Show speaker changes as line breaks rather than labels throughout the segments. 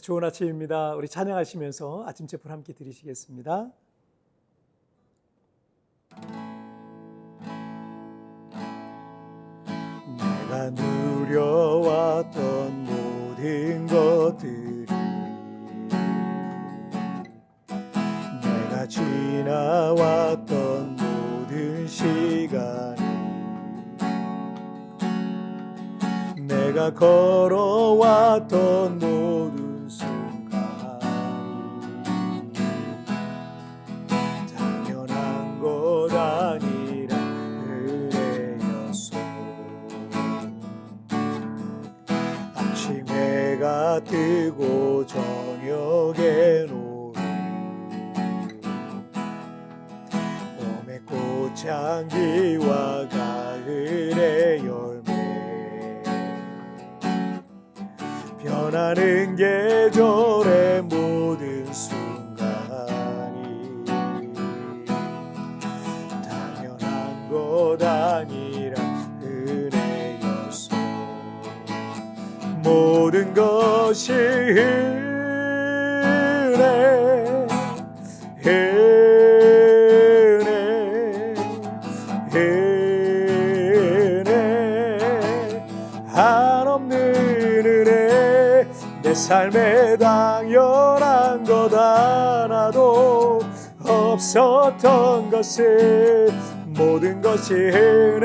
좋은 아침입니다. 우리 찬양하시면서 아침 제풀 함께 드리시겠습니다. 내가 누려왔던 모든 것들이 내가 지나왔던 모든 시간이 내가 걸어왔던 모든 순간이 당연한 것 아니라 은혜였소. 아침 해가 뜨고 저녁에 노을 봄의 꽃향기와 가을의 열매 변하는 계절의 모든 순간이 당연한 것 아니라 은혜였소. 모든 것이 은혜 한없는 은혜 내 삶에 당연한 것 하나도 없었던 것을 모든 것이 은혜였소.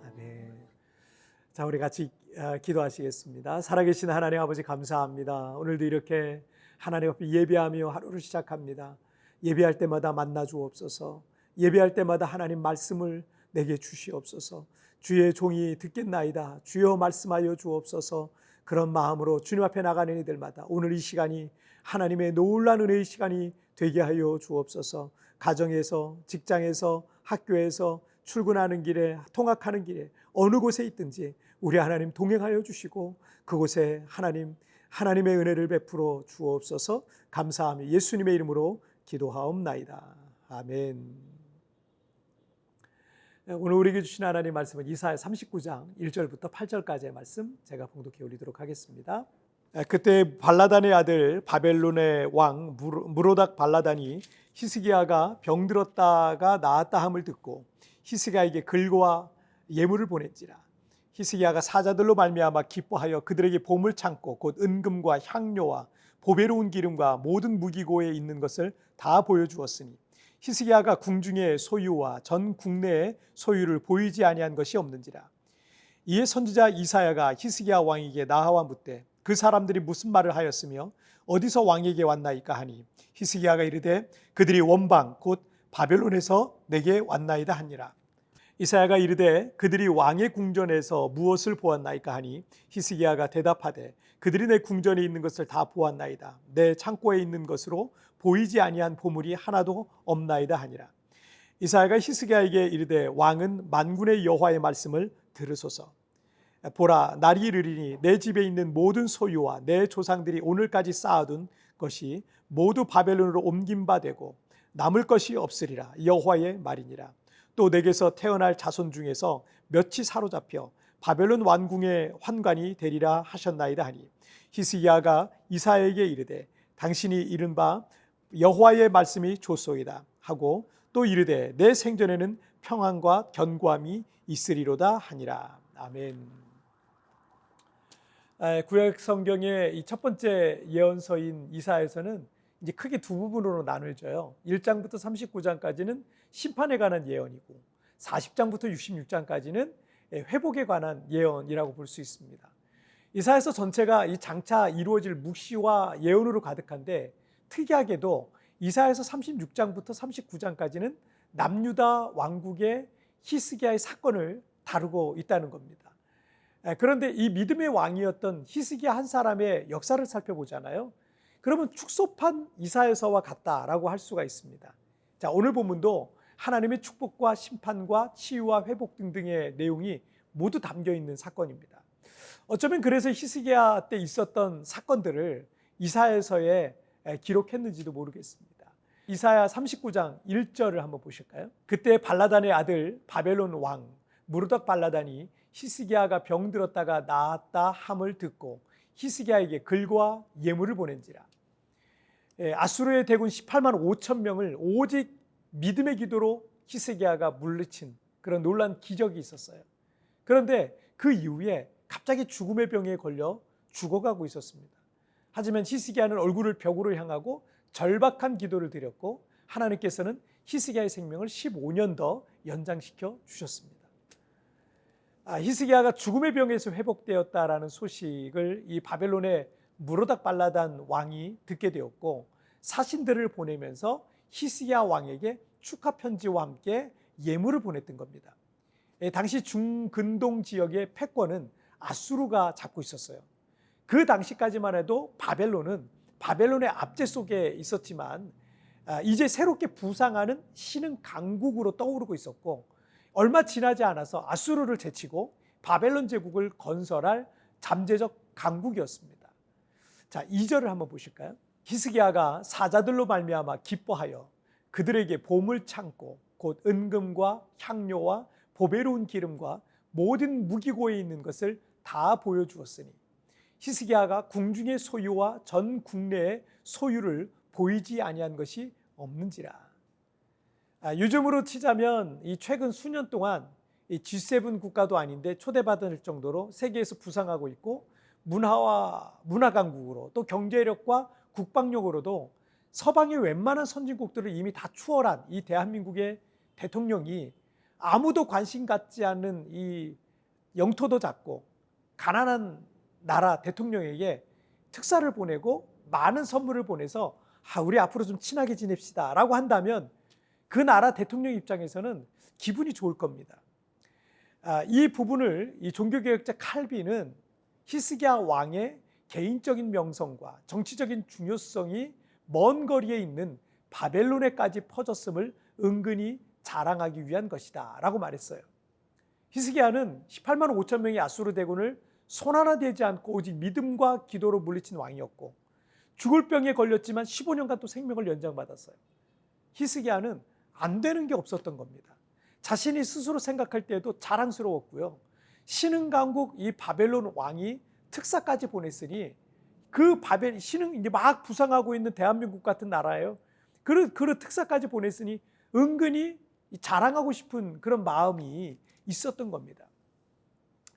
아멘. 자, 우리 같이 기도하시겠습니다. 살아계신 하나님 아버지 감사합니다. 오늘도 이렇게 하나님 앞에 예배하며 하루를 시작합니다. 예배할 때마다 만나 주옵소서. 예배할 때마다 하나님 말씀을 내게 주시옵소서. 주의 종이 듣겠나이다. 주여 말씀하여 주옵소서. 그런 마음으로 주님 앞에 나가는 이들마다 오늘 이 시간이 하나님의 놀라운 은혜의 시간이 되게 하여 주옵소서. 가정에서, 직장에서, 학교에서, 출근하는 길에, 통학하는 길에 어느 곳에 있든지 우리 하나님 동행하여 주시고 그곳에 하나님의 은혜를 베풀어 주옵소서. 감사하며 예수님의 이름으로 기도하옵나이다. 아멘. 오늘 우리에게 주신 하나님 말씀은 이사야 39장 1절부터 8절까지의 말씀 제가 봉독해 올리도록 하겠습니다. 그때 발라단의 아들 바벨론의 왕 무로닥 발라단이 히스기야가 병들었다가 나았다 함을 듣고 히스기야에게 글과 예물을 보냈지라. 히스기야가 사자들로 말미암아 기뻐하여 그들에게 보물 창고 곧 은금과 향료와 보배로운 기름과 모든 무기고에 있는 것을 다 보여주었으니 히스기야가 궁중의 소유와 전 국내의 소유를 보이지 아니한 것이 없는지라. 이에 선지자 이사야가 히스기야 왕에게 나아와 묻되 그 사람들이 무슨 말을 하였으며 어디서 왕에게 왔나이까 하니 히스기야가 이르되 그들이 원방 곧 바벨론에서 내게 왔나이다 하니라. 이사야가 이르되 그들이 왕의 궁전에서 무엇을 보았나이까 하니 히스기야가 대답하되 그들이 내 궁전에 있는 것을 다 보았나이다. 내 창고에 있는 것으로 보이지 아니한 보물이 하나도 없나이다 하니라. 이사야가 히스기야에게 이르되 왕은 만군의 여호와의 말씀을 들으소서. 보라, 날이 이르리니 내 집에 있는 모든 소유와 내 조상들이 오늘까지 쌓아둔 것이 모두 바벨론으로 옮긴 바 되고 남을 것이 없으리라. 여호와의 말이니라. 또 내게서 태어날 자손 중에서 몇이 사로잡혀 바벨론 왕궁의 환관이 되리라 하셨나이다 하니 히스기야가 이사야에게 이르되 당신이 이른 바 여호와의 말씀이 좋소이다 하고 또 이르되 내 생전에는 평안과 견고함이 있으리로다 하니라. 아멘. 구약 성경의 이 첫 번째 예언서인 이사야서는 이제 크게 두 부분으로 나눠져요. 1장부터 39장까지는 심판에 관한 예언이고 40장부터 66장까지는 회복에 관한 예언이라고 볼 수 있습니다. 이사야서 전체가 이 장차 이루어질 묵시와 예언으로 가득한데 특이하게도 이사야서 36장부터 39장까지는 남유다 왕국의 히스기야의 사건을 다루고 있다는 겁니다. 그런데 이 믿음의 왕이었던 히스기야 한 사람의 역사를 살펴보잖아요. 그러면 축소판 이사야서와 같다라고 할 수가 있습니다. 자, 오늘 본문도 하나님의 축복과 심판과 치유와 회복 등등의 내용이 모두 담겨 있는 사건입니다. 어쩌면 그래서 히스기야 때 있었던 사건들을 이사야서에 기록했는지도 모르겠습니다. 이사야 39장 1절을 한번 보실까요? 그때 발라단의 아들 바벨론 왕 무르덕 발라단이 히스기야가 병들었다가 나았다 함을 듣고 히스기야에게 글과 예물을 보낸지라. 아수르의 대군 18만 5천 명을 오직 믿음의 기도로 히스기야가 물리친 그런 놀라운 기적이 있었어요. 그런데 그 이후에 갑자기 죽음의 병에 걸려 죽어가고 있었습니다. 하지만 히스기야는 얼굴을 벽으로 향하고 절박한 기도를 드렸고 하나님께서는 히스기야의 생명을 15년 더 연장시켜 주셨습니다. 히스기야가 죽음의 병에서 회복되었다라는 소식을 이 바벨론의 무로닥 발라단 왕이 듣게 되었고 사신들을 보내면서 히스기야 왕에게 축하 편지와 함께 예물을 보냈던 겁니다. 당시 중근동 지역의 패권은 아수르가 잡고 있었어요. 그 당시까지만 해도 바벨론은 바벨론의 압제 속에 있었지만 이제 새롭게 부상하는 신흥 강국으로 떠오르고 있었고 얼마 지나지 않아서 아수르를 제치고 바벨론 제국을 건설할 잠재적 강국이었습니다. 자, 2절을 한번 보실까요? 히스기야가 사자들로 말미암아 기뻐하여 그들에게 보물 창고 곧 은금과 향료와 보배로운 기름과 모든 무기고에 있는 것을 다 보여주었으니 히스기야가 궁중의 소유와 전 국내의 소유를 보이지 아니한 것이 없는지라. 요즘으로 치자면 이 최근 수년 동안 이 G7 국가도 아닌데 초대받을 정도로 세계에서 부상하고 있고 문화 강국으로 또 경제력과 국방력으로도 서방의 웬만한 선진국들을 이미 다 추월한 이 대한민국의 대통령이 아무도 관심 갖지 않는 이 영토도 작고 가난한 나라 대통령에게 특사를 보내고 많은 선물을 보내서 우리 앞으로 좀 친하게 지냅시다 라고 한다면 그 나라 대통령 입장에서는 기분이 좋을 겁니다. 이 부분을 이 종교개혁자 칼빈은 히스기야 왕의 개인적인 명성과 정치적인 중요성이 먼 거리에 있는 바벨론에까지 퍼졌음을 은근히 자랑하기 위한 것이다 라고 말했어요. 히스기야는 18만 5천 명의 아수르 대군을 손 하나 대지 않고 오직 믿음과 기도로 물리친 왕이었고 죽을 병에 걸렸지만 15년간 또 생명을 연장받았어요. 히스기야는 안 되는 게 없었던 겁니다. 자신이 스스로 생각할 때에도 자랑스러웠고요. 신흥 강국 이 바벨론 왕이 특사까지 보냈으니 그 신흥 이제 막 부상하고 있는 대한민국 같은 나라예요. 그 특사까지 보냈으니 은근히 자랑하고 싶은 그런 마음이 있었던 겁니다.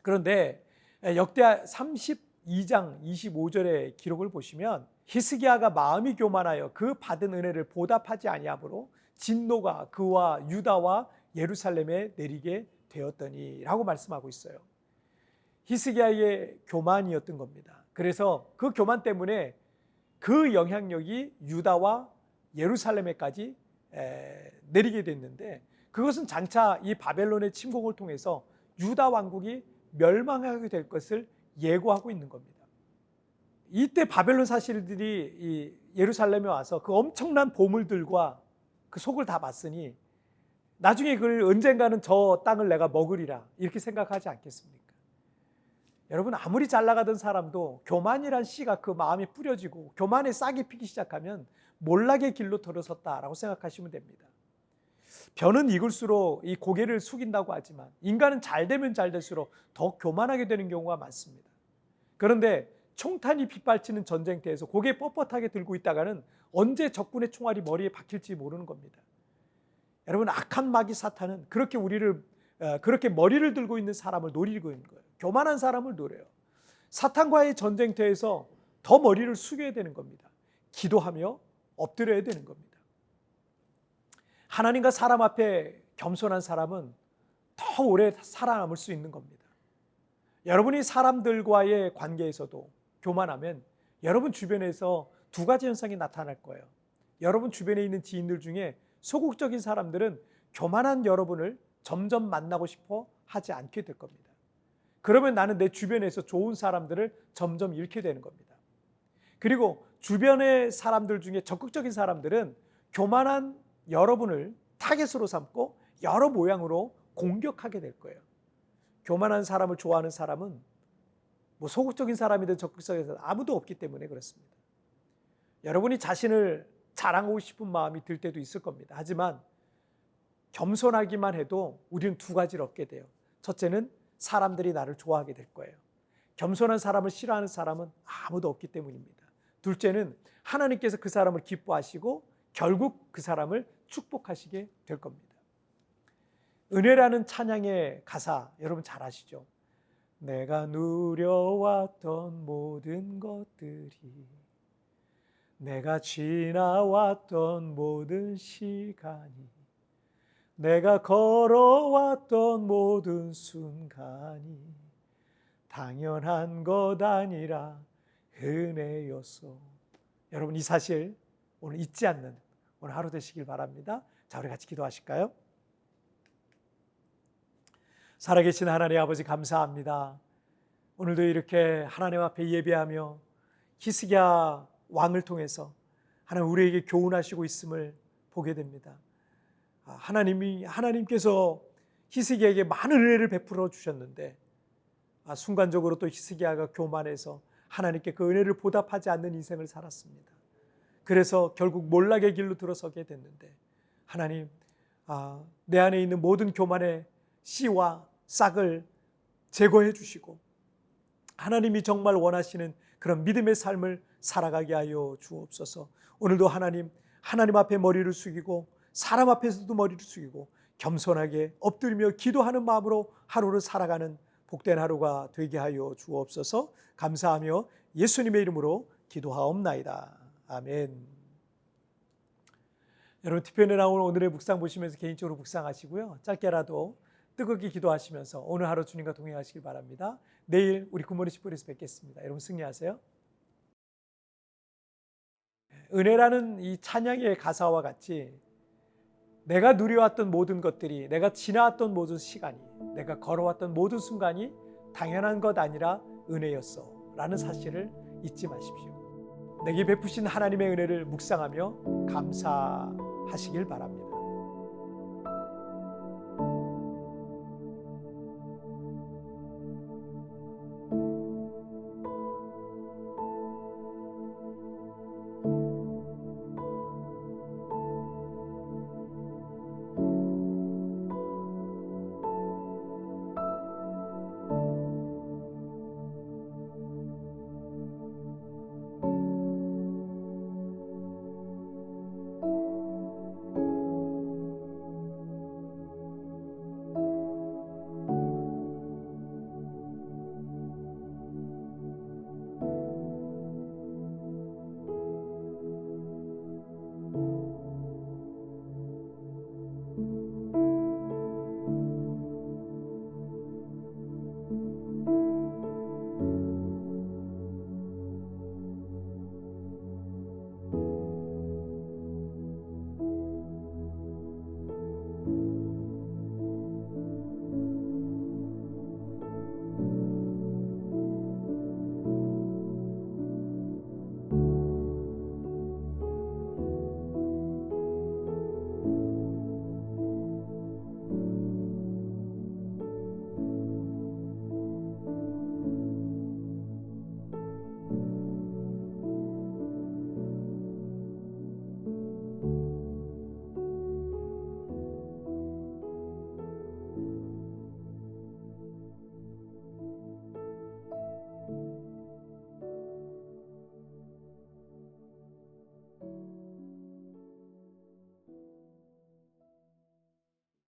그런데 역대하 32장 25절의 기록을 보시면 히스기야가 마음이 교만하여 그 받은 은혜를 보답하지 아니하므로 진노가 그와 유다와 예루살렘에 내리게 되었더니 라고 말씀하고 있어요. 히스기야의 교만이었던 겁니다. 그래서 그 교만 때문에 그 영향력이 유다와 예루살렘에까지 내리게 됐는데 그것은 장차 이 바벨론의 침공을 통해서 유다 왕국이 멸망하게 될 것을 예고하고 있는 겁니다. 이때 바벨론 사실들이 이 예루살렘에 와서 그 엄청난 보물들과 그 속을 다 봤으니 나중에 그걸 언젠가는 저 땅을 내가 먹으리라 이렇게 생각하지 않겠습니까? 여러분 아무리 잘 나가던 사람도 교만이란 씨가 그 마음에 뿌려지고 교만의 싹이 피기 시작하면 몰락의 길로 들어섰다라고 생각하시면 됩니다. 벼는 익을수록 이 고개를 숙인다고 하지만 인간은 잘 되면 잘 될수록 더 교만하게 되는 경우가 많습니다. 그런데 총탄이 빗발치는 전쟁터에서 고개 뻣뻣하게 들고 있다가는 언제 적군의 총알이 머리에 박힐지 모르는 겁니다. 여러분 악한 마귀 사탄은 그렇게 머리를 들고 있는 사람을 노리고 있는 거예요. 교만한 사람을 노려요. 사탄과의 전쟁터에서 더 머리를 숙여야 되는 겁니다. 기도하며 엎드려야 되는 겁니다. 하나님과 사람 앞에 겸손한 사람은 더 오래 살아남을 수 있는 겁니다. 여러분이 사람들과의 관계에서도 교만하면 여러분 주변에서 두 가지 현상이 나타날 거예요. 여러분 주변에 있는 지인들 중에 소극적인 사람들은 교만한 여러분을 점점 만나고 싶어 하지 않게 될 겁니다. 그러면 나는 내 주변에서 좋은 사람들을 점점 잃게 되는 겁니다. 그리고 주변의 사람들 중에 적극적인 사람들은 교만한 여러분을 타겟으로 삼고 여러 모양으로 공격하게 될 거예요. 교만한 사람을 좋아하는 사람은 뭐 소극적인 사람이든 적극적인 사람 아무도 없기 때문에 그렇습니다. 여러분이 자신을 자랑하고 싶은 마음이 들 때도 있을 겁니다. 하지만 겸손하기만 해도 우리는 두 가지를 얻게 돼요. 첫째는 사람들이 나를 좋아하게 될 거예요. 겸손한 사람을 싫어하는 사람은 아무도 없기 때문입니다. 둘째는 하나님께서 그 사람을 기뻐하시고 결국 그 사람을 축복하시게 될 겁니다. 은혜라는 찬양의 가사 여러분 잘 아시죠? 내가 누려왔던 모든 것들이, 내가 지나왔던 모든 시간이, 내가 걸어왔던 모든 순간이 당연한 것 아니라 은혜였어. 여러분 이 사실 오늘 잊지 않는 오늘 하루 되시길 바랍니다. 자, 우리 같이 기도하실까요? 살아계신 하나님 아버지 감사합니다. 오늘도 이렇게 하나님 앞에 예배하며 히스기야 왕을 통해서 하나님 우리에게 교훈하시고 있음을 보게 됩니다. 하나님께서 히스기야에게 많은 은혜를 베풀어 주셨는데 순간적으로 또 히스기야가 교만해서 하나님께 그 은혜를 보답하지 않는 인생을 살았습니다. 그래서 결국 몰락의 길로 들어서게 됐는데 하나님, 내 안에 있는 모든 교만의 씨와 싹을 제거해 주시고 하나님이 정말 원하시는 그런 믿음의 삶을 살아가게 하여 주옵소서. 오늘도 하나님 앞에 머리를 숙이고 사람 앞에서도 머리를 숙이고 겸손하게 엎드리며 기도하는 마음으로 하루를 살아가는 복된 하루가 되게 하여 주옵소서. 감사하며 예수님의 이름으로 기도하옵나이다. 아멘. 여러분 TPN에 나온 오늘의 묵상 보시면서 개인적으로 묵상하시고요. 짧게라도 뜨겁게 기도하시면서 오늘 하루 주님과 동행하시길 바랍니다. 내일 우리 굿모닝 시프에서 뵙겠습니다. 여러분 승리하세요. 은혜라는 이 찬양의 가사와 같이 내가 누려왔던 모든 것들이, 내가 지나왔던 모든 시간이, 내가 걸어왔던 모든 순간이 당연한 것 아니라 은혜였어 라는 사실을 잊지 마십시오. 내게 베푸신 하나님의 은혜를 묵상하며 감사하시길 바랍니다.